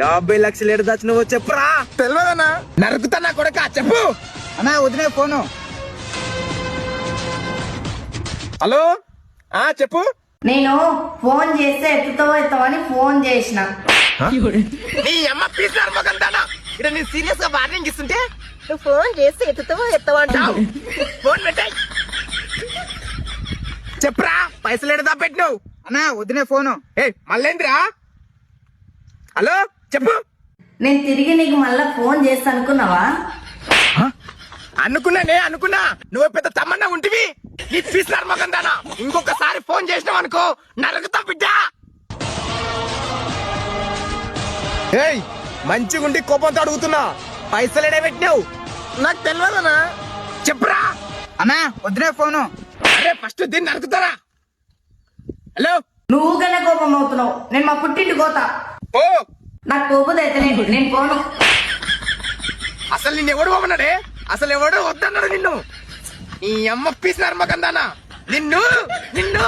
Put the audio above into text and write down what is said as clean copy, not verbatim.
50 లక్షలు ఏడు దాచినవో చెప్పురా. తెలియదన్నా, నరుకుతా నా కొడుక. చెప్పు అన్నా వదిలే ఫోను. హలో, చెప్పు. నేను ఫోన్ చేస్తే ఎత్తుతావో ఎత్తావని ఫోన్ చేసిన. నీ అమ్మ పీసారు మగందానా, ఇక్కడ నేను సీరియస్ గా వార్నింగ్ ఇస్తుంటే నువ్వు ఫోన్ చేసి ఎత్తుతావో అంటావు. ఫోన్ పెట్టాయి. చెప్పురా, పైసలు ఎడదా పెట్టినావు. అన్నా వదిలే ఫోను. మళ్ళేంద్రా? హలో చెప్పు. నేను తిరిగి నీకు మళ్ళా ఫోన్ చేస్తా అనుకున్నావా? అనుకున్నా నువ్వు పెద్ద తమ్మన్నా ఉంటివి. నీ పీసారు మగందానా, ఇంకొకసారి ఫోన్ చేసినావు అనుకో నరకుతా బిడ్డ. మంచిగుండి కోపంతో అడుగుతున్నా, పైసలు ఎడ పెట్టినావు? నాకు తెలియదనా, చెప్పురా. అన్నా వదిలే ఫోను. అరే ఫస్ట్ దీన్ని నరుకుతారా. హలో, నువ్వు కన్నా కోపం అవుతున్నావు. నేను మా పుట్టింటి పోతా. ఓ నాకు కోపం అయితే నేను పోను. అసలు నిన్ను ఎవడు పోమన్నాడే? అసలు ఎవడు వద్దన్నాడు నిన్ను? నీ అమ్మ పీసినారు మగందానా, నిన్ను నిన్ను